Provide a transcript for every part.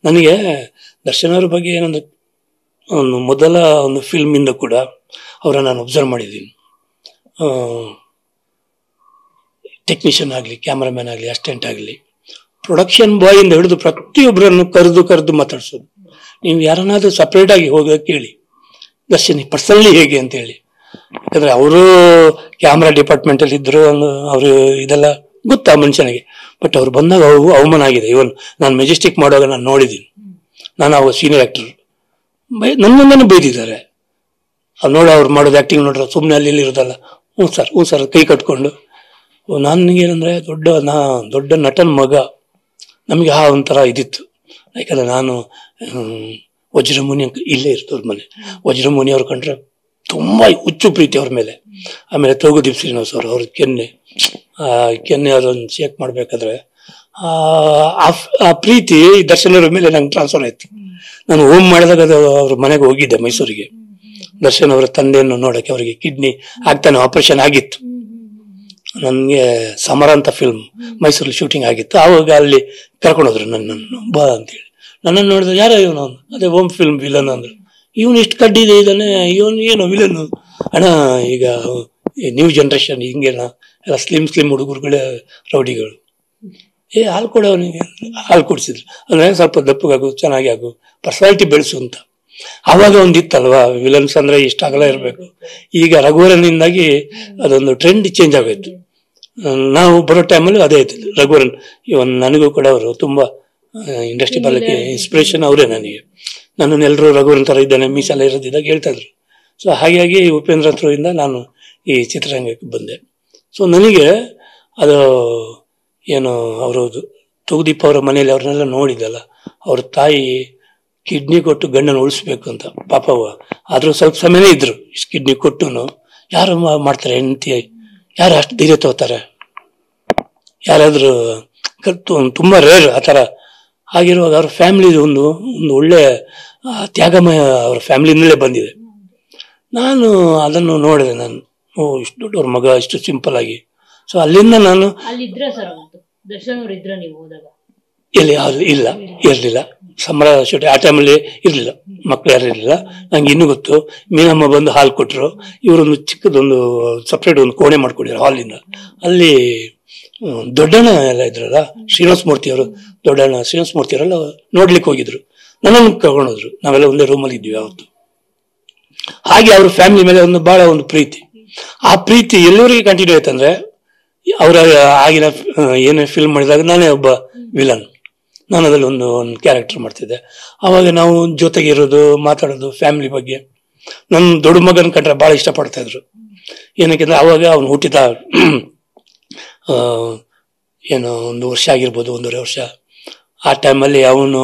ನನಗೆ ದರ್ಶನ್ ಅವ್ರ ಬಗ್ಗೆ ಏನಂದ್ರೆ ಒಂದು ಮೊದಲ ಒಂದು ಫಿಲ್ಮಿಂದ ಕೂಡ ಅವರನ್ನು ನಾನು ಅಬ್ಸರ್ವ್ ಮಾಡಿದ್ದೀನಿ. ಟೆಕ್ನಿಷಿಯನ್ ಆಗಲಿ, ಕ್ಯಾಮ್ರಾಮ್ಯಾನ್ ಆಗಲಿ, ಅಸಿಸ್ಟೆಂಟ್ ಆಗಲಿ, ಪ್ರೊಡಕ್ಷನ್ ಬಾಯ್ ಇಂದ ಹಿಡಿದು ಪ್ರತಿಯೊಬ್ಬರನ್ನು ಕರೆದು ಮಾತಾಡ್ಸೋದು. ನೀವು ಯಾರನ್ನಾದ್ರೂ ಸಪ್ರೇಟ್ ಆಗಿ ಹೋಗೋಕೆ ಕೇಳಿ ದರ್ಶನ್ ಪರ್ಸನಲಿ ಹೇಗೆ ಅಂತ ಹೇಳಿ. ಯಾಕಂದ್ರೆ ಅವರು ಕ್ಯಾಮ್ರಾ ಡಿಪಾರ್ಟ್ಮೆಂಟ್ ಅಲ್ಲಿ ಇದ್ರು, ಅವರು ಇದೆಲ್ಲ ಗೊತ್ತಾ ಮನುಷ್ಯನಿಗೆ. ಬಟ್ ಅವ್ರು ಬಂದಾಗ ಅವಮಾನ ಆಗಿದೆ. ಇವನ್ ನಾನು ಮೆಜೆಸ್ಟಿಕ್ ಮಾಡುವಾಗ ನಾನು ನೋಡಿದ್ದೀನಿ. ನಾನು ಅವಾಗ ಸೀನಿಯರ್ ಆಕ್ಟರ್, ನನ್ನನ್ನು ಬೈದಿದ್ದಾರೆ. ಅದು ನೋಡ ಅವ್ರು ಮಾಡೋದು ಆಕ್ಟಿಂಗ್ ನೋಡ್ರೆ ಸುಮ್ಮನೆ ಅಲ್ಲಿ ಇರೋದಲ್ಲ. ಹ್ಞೂ ಸರ್ ಕೈ ಕಟ್ಕೊಂಡು. ನನಗೇನಂದ್ರೆ ದೊಡ್ಡ ನಟನ ಮಗ, ನಮಗೆ ಒಂಥರ ಇದಿತ್ತು. ಯಾಕಂದ್ರೆ ನಾನು ವಜ್ರಮುನಿ ಇಲ್ಲೇ ಇರ್ತವ್ರ ಮನೆ. ವಜ್ರಮುನಿ ಅವ್ರು ಕಂಡ್ರೆ ತುಂಬಾ ಹುಚ್ಚು ಪ್ರೀತಿ ಅವ್ರ ಮೇಲೆ. ಆಮೇಲೆ ತೋಗುದೀಪ್ ಶ್ರೀನಿವಾಸ್ ಅವ್ರ ಕೆನ್ನೆ ಅದೊಂದು ಚೆಕ್ ಮಾಡ್ಬೇಕಾದ್ರೆ ಆ ಪ್ರೀತಿ ದರ್ಶನ್ ಅವ್ರ ಮೇಲೆ ನಂಗೆ ಟ್ರಾನ್ಸ್ಫರ್ ಆಯ್ತು. ನಾನು ಹೋಮ್ ಮಾಡಿದಾಗ ಅದು ಅವ್ರ ಮನೆಗೆ ಹೋಗಿದ್ದೆ ಮೈಸೂರಿಗೆ. ದರ್ಶನ್ ಅವರ ತಂದೆಯನ್ನು ನೋಡಕ್ಕೆ, ಅವರಿಗೆ ಕಿಡ್ನಿ ಆಗ್ತಾನೆ ಆಪರೇಷನ್ ಆಗಿತ್ತು. ನನಗೆ ಸಮರ ಅಂತ ಫಿಲ್ಮ್ ಮೈಸೂರಲ್ಲಿ ಶೂಟಿಂಗ್ ಆಗಿತ್ತು. ಆವಾಗ ಅಲ್ಲಿ ಕರ್ಕೊಂಡೋದ್ರು ನನ್ನನ್ನು, ಬಾ ಅಂತೇಳಿ. ನನ್ನನ್ನು ನೋಡಿದ್ರೆ ಯಾರೋ ಇವನು, ಅದೇ ಹೋಮ್ ಫಿಲ್ಮ್ ವಿಲನ್ ಅಂದ್ರು. ಇವನು ಎಷ್ಟು ಕಡ್ಡಿದೆ ಇದ್ದಾನೆ, ಇವನು ಏನು ವಿಲನ್ ಅಣ್ಣ. ಈಗ ನ್ಯೂ ಜನರೇಷನ್ ಹಿಂಗೇನ ಎಲ್ಲ ಸ್ಲಿಮ್ ಹುಡುಗರುಗಳೇ ರೌಡಿಗಳು. ಹಾಲು ಕೊಡು ಅವನಿಗೆ, ಹಾಲು ಕೊಡ್ಸಿದ್ರು. ಅಂದ್ರೆ ಸ್ವಲ್ಪ ದಪ್ಪಗಾಗು, ಚೆನ್ನಾಗಿ ಆಗು, ಪರ್ಸನಾಲಿಟಿ ಬೆಳೆಸು ಅಂತ. ಆವಾಗ ಒಂದಿತ್ತಲ್ವಾ, ವಿಲನ್ಸ್ ಅಂದ್ರೆ ಇಷ್ಟ ಆಗಲ್ಲ ಇರಬೇಕು. ಈಗ ರಘುವರನಿಂದಾಗಿ ಅದೊಂದು ಟ್ರೆಂಡ್ ಚೇಂಜ್ ಆಗೋಯ್ತು. ನಾವು ಬರೋ ಟೈಮಲ್ಲಿ ಅದೇ ಇತ್ತು ರಘುವರನ್. ಇವನ್ ನನಗೂ ಕೂಡ ಅವರು ತುಂಬಾ ಇಂಡಸ್ಟ್ರಿ ಬರಲಿಕ್ಕೆ ಇನ್ಸ್ಪಿರೇಷನ್ ಅವರೇ ನನಗೆ. ನನ್ನನ್ನು ಎಲ್ಲರೂ ರಘುವರನ್ ತರ ಇದ್ದಾನೆ, ಮೀಸೆಲ್ಲ ಇರೋದಿದ್ದಾಗ ಹೇಳ್ತಾ ಇದ್ರು. ಸೊ ಹಾಗಾಗಿ ಉಪೇಂದ್ರ ಥ್ರೂಯಿಂದ ನಾನು ಈ ಚಿತ್ರರಂಗಕ್ಕೆ ಬಂದೆ. ಸೊ ನನಗೆ ಅದು ಏನು ಅವರು ತೂಗುದೀಪ್ ಅವರ ಮನೆಯಲ್ಲಿ ಅವ್ರನ್ನೆಲ್ಲ ನೋಡಿದಲ್ಲ, ಅವ್ರ ತಾಯಿ ಕಿಡ್ನಿ ಕೊಟ್ಟು ಗಂಡನ ಉಳಿಸ್ಬೇಕು ಅಂತ ಪಾಪವ. ಆದ್ರೂ ಸ್ವಲ್ಪ ಸಮಯನೇ ಇದ್ರು. ಇಷ್ಟು ಕಿಡ್ನಿ ಕೊಟ್ಟು ಯಾರು ಮಾಡ್ತಾರೆ ಹೆಂಡತಿ? ಯಾರು ಅಷ್ಟು ಧೈರ್ಯ ತಗೋತಾರೆ? ಯಾರಾದ್ರೂ ತುಂಬಾ ರೇರ್ ಆ ಥರ. ಆಗಿರುವಾಗ ಅವ್ರ ಫ್ಯಾಮಿಲಿ ಒಂದು ಒಳ್ಳೆ ತ್ಯಾಗಮಯ ಅವ್ರ ಫ್ಯಾಮಿಲಿನಲ್ಲೇ ಬಂದಿದೆ. ನಾನು ಅದನ್ನು ನೋಡಿದೆ. ನಾನು ಇಷ್ಟು ದೊಡ್ಡವ್ರ ಮಗ, ಇಷ್ಟು ಸಿಂಪಲ್ ಆಗಿ. ಸೊ ಅಲ್ಲಿಂದ ನಾನು ಇರ್ಲಿಲ್ಲ ಸಮರ ಶೂಟಿ ಆ ಟೈಮಲ್ಲಿ ಇರ್ಲಿಲ್ಲ, ಮಕ್ಳು ಯಾರು ಇರ್ಲಿಲ್ಲ. ನಂಗೆ ಇನ್ನೂ ಗೊತ್ತು, ಮೀನಮ್ಮ ಬಂದು ಹಾಲು ಕೊಟ್ಟರು. ಇವರೊಂದು ಚಿಕ್ಕದೊಂದು ಸಪ್ರೇಟ್ ಒಂದು ಕೋಣೆ ಮಾಡ್ಕೊಂಡಿದ್ರು ಹಾಲಿಂದ. ಅಲ್ಲಿ ದೊಡ್ಡಣ್ಣ ಎಲ್ಲ ಇದ್ರಲ್ಲ, ಶ್ರೀನಿವಾಸ ಮೂರ್ತಿ ಅವರು, ದೊಡ್ಡಣ್ಣ ಶ್ರೀನಿವಾಸ ಮೂರ್ತಿ ಅವರೆಲ್ಲ ನೋಡ್ಲಿಕ್ಕೆ ಹೋಗಿದ್ರು. ನನ್ನನ್ನು ಕರ್ಕೊಂಡೋದ್ರು. ನಾವೆಲ್ಲ ಒಂದೇ ರೂಮಲ್ಲಿ ಇದ್ವಿ ಅವತ್ತು. ಹಾಗೆ ಅವ್ರ ಫ್ಯಾಮಿಲಿ ಮೇಲೆ ಬಹಳ ಒಂದು ಪ್ರೀತಿ. ಆ ಪ್ರೀತಿ ಎಲ್ಲಿವರೆಗೆ ಕಂಟಿನ್ಯೂ ಆಯ್ತಂದ್ರೆ, ಅವರ ಆಗಿನ ಏನೇ ಫಿಲ್ಮ್ ಮಾಡಿದಾಗ ನಾನೇ ಒಬ್ಬ ವಿಲನ್, ನಾನು ಅದ್ರಲ್ಲಿ ಒಂದು ಕ್ಯಾರೆಕ್ಟರ್ ಮಾಡ್ತಿದ್ದೆ. ಅವಾಗ ನಾವು ಜೊತೆಗೆ ಇರೋದು, ಮಾತಾಡೋದು ಫ್ಯಾಮಿಲಿ ಬಗ್ಗೆ. ನನ್ನ ದೊಡ್ಡ ಮಗನ ಕಂಡ್ರೆ ಬಹಳ ಇಷ್ಟಪಡ್ತಾ ಇದ್ರು. ಏನಕ್ಕೆಂದ್ರೆ ಅವಾಗ ಅವನು ಹುಟ್ಟಿದ ಏನು 1 ವರ್ಷ ಆಗಿರ್ಬೋದು, 1.5 ವರ್ಷ. ಆ ಟೈಮಲ್ಲಿ ಅವನು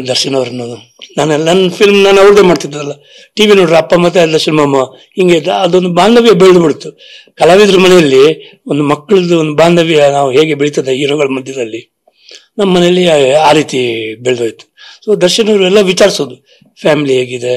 ದರ್ಶನ್ ಅವ್ರನ್ನು ನನ್ನ ಫಿಲ್ಮ್ ನಾನು ಅವ್ರದ್ದೇ ಮಾಡ್ತಿದ್ದಲ್ಲ. ಟಿವಿ ನೋಡ್ರಿ ಅಪ್ಪ ಮತ್ತೆ ದರ್ಶನ್ ಮಾಮ ಹಿಂಗೆ ಅದೊಂದು ಬಾಂಧವ್ಯ ಬೆಳೆದು ಬಿಡ್ತು. ಕಲಾವಿದ್ರ ಮನೆಯಲ್ಲಿ ಒಂದು ಮಕ್ಕಳದ್ದು ಒಂದು ಬಾಂಧವ್ಯ ನಾವು ಹೇಗೆ ಬೆಳೀತದೆ ಹೀರೋಗಳ ಮಧ್ಯದಲ್ಲಿ, ನಮ್ಮ ಮನೆಯಲ್ಲಿ ಆ ರೀತಿ ಬೆಳೆದೋಯ್ತು. ಸೊ ದರ್ಶನ್ ಅವರು ಎಲ್ಲ ವಿಚಾರಿಸೋದು, ಫ್ಯಾಮಿಲಿ ಹೇಗಿದೆ,